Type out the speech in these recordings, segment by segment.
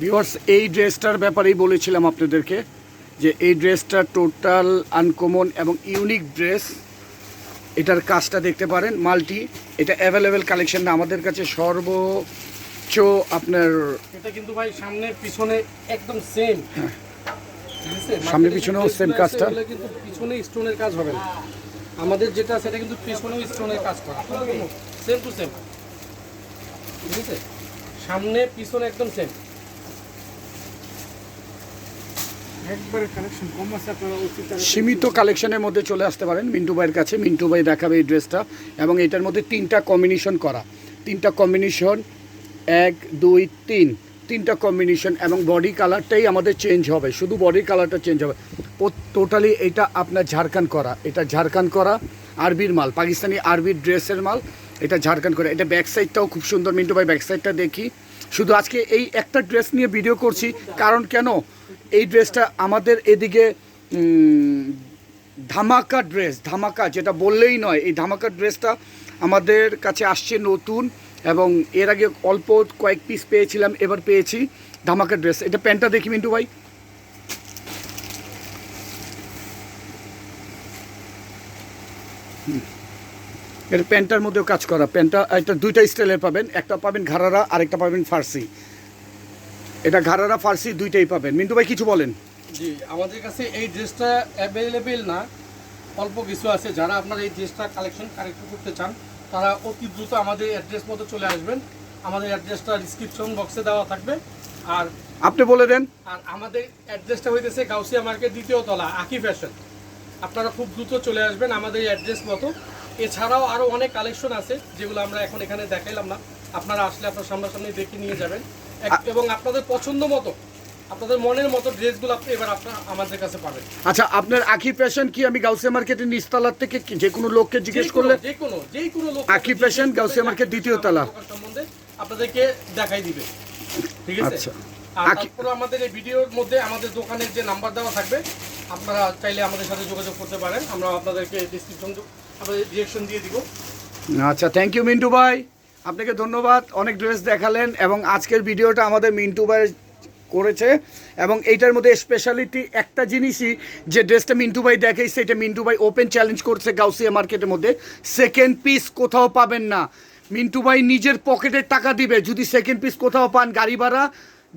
Viewers, এই ড্রেসটার ব্যাপারেই বলেছিলাম আপনাদেরকে যে এই ড্রেসটা টোটাল আনকমন এবং ইউনিক ড্রেস। এটার কাজটা দেখতে পারেন, মাল্টি। এটা অ্যাভেলেবেল কালেকশন না আমাদের কাছে, সর্বোচ্চ আপনার এটা কিন্তু ভাই সামনে পিছনে একদম সেম। হ্যাঁ, সামনে পিছনেও সেম কাজটা, কিন্তু পিছনে স্টোনের কাজ হবে না। আমাদের যেটা সেটা কিন্তু পিছনেও স্টোনের কাজ করা, সেম টু সেম। ঠিক আছে, সামনে পিছনে একদম সেম। সীমিত কালেকশনের মধ্যে চলে আসতে পারেন মিন্টু ভাইয়ের কাছে। মিন্টু ভাই দেখাবে এই ড্রেসটা, এবং এটার মধ্যে তিনটা কম্বিনেশন করা, তিনটা কম্বিনেশন, 1 2 3, তিনটা কম্বিনেশন, এবং বডি কালারটাই আমাদের চেঞ্জ হবে, শুধু বডি কালারটা চেঞ্জ হবে। টোটালি এটা আপনার ঝাড়খান্ড করা, এটা ঝাড়খান্ড করা আরবির মাল, পাকিস্তানি আরবির ড্রেসের মাল, এটা ঝাড়খান্ড করা। এটা ব্যাক সাইডটাও খুব সুন্দর। মিন্টু ভাই ব্যাক সাইডটা দেখি। শুধু আজকে এই একটা ড্রেস নিয়ে ভিডিও করছি, কারণ কেন, এই ড্রেসটা আমাদের এদিকে ধামাকা ড্রেস, ধামাকা যেটা বললেই নয়, এই ধামাকা ড্রেসটা আমাদের কাছে আসছে নতুন, এবং এর আগে অল্প কয়েক পিস পেয়েছিলাম, এবার পেয়েছি ধামাকা ড্রেস। এটা প্যান্টটা দেখি মিন্টু ভাই। এর প্যান্টটার মধ্যেও কাজ করা। প্যান্টটা এটা দুইটা স্টাইলের পাবেন, একটা পাবেন ঘাড়ারা, আরেকটা পাবেন ফার্সি। এটা ঘাড়ারা ফার্সি দুইটাই পাবেন। মিন্টু ভাই কিছু বলেন। জি, আমাদের কাছে এই ড্রেসটা অ্যাভেলেবেল না, অল্প কিছু আছে। যারা আপনারা এই ড্রেসটা কালেকশন করতে চান তারা অতি দ্রুত আমাদের অ্যাড্রেস মতো চলে আসবেন। আমাদের অ্যাড্রেসটা ডিসক্রিপশন বক্সে দেওয়া থাকবে। আর আপনি বলে দেন। আর আমাদের অ্যাড্রেসটা হইতেছে গাউসিয়া মার্কেট, 2য় তলা, আকি ফ্যাশন। আপনারা খুব দ্রুত চলে আসবেন আমাদের অ্যাড্রেস মতো। এছাড়াও আরও অনেক কালেকশন আছে যেগুলো আমরা এখন এখানে দেখাইলাম না। আপনারা আসলে আপনার সামনাসামনি দেখে নিয়ে যাবেন, এবং আপনাদের পছন্দ মতো, আপনাদের মনের মতো ড্রেসগুলো আপনি এবার আপনারা আমাদের কাছে পাবেন। আচ্ছা, আপনার আকি ফ্যাশন কি আমি গাউসিয়া মার্কেটের নিচতলার থেকে যে কোনো লোককে জিজ্ঞেস করলে? যে কোনো লোক আকি ফ্যাশন গাউসিয়া মার্কেট 2য় তলা সম্বন্ধে আপনাদেরকে দেখাই দিবে। ঠিক আছে। আচ্ছা, আর তারপরে আমাদের এই ভিডিওর মধ্যে আমাদের দোকানের যে নাম্বার দেওয়া থাকবে, আপনারা চাইলে আমাদের সাথে যোগাযোগ করতে পারেন। আমরা আপনাদেরকে ডিসক্রিপশন আপনাদের ডিরেকশন দিয়ে দিব। আচ্ছা, থ্যাংক ইউ মিন্টু ভাই, আপনাকে ধন্যবাদ। অনেক ড্রেস দেখালেন, এবং আজকের ভিডিওটা আমাদের মিন্টু ভাই করেছে, এবং এইটার মধ্যে স্পেশালিটি একটা জিনিসই, যে ড্রেসটা মিন্টু ভাই দেখাইছে, এটা মিন্টু ভাই ওপেন চ্যালেঞ্জ করছে গাউসিয়া মার্কেটের মধ্যে। সেকেন্ড পিস কোথাও পাবেন না, মিন্টু ভাই নিজের পকেটের টাকা দিবে। যদি সেকেন্ড পিস কোথাও পান, গাড়ি ভাড়া,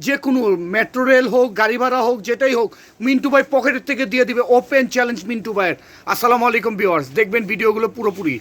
যে কোনো মেট্রো রেল হোক, গাড়ি ভাড়া হোক, যেটাই হোক, মিন্টু ভাই পকেটের থেকে দিয়ে দিবে। ওপেন চ্যালেঞ্জ মিন্টু ভাইয়ের। আসসালামু আলাইকুম ভিউয়ার্স, দেখবেন ভিডিওগুলো পুরোপুরি।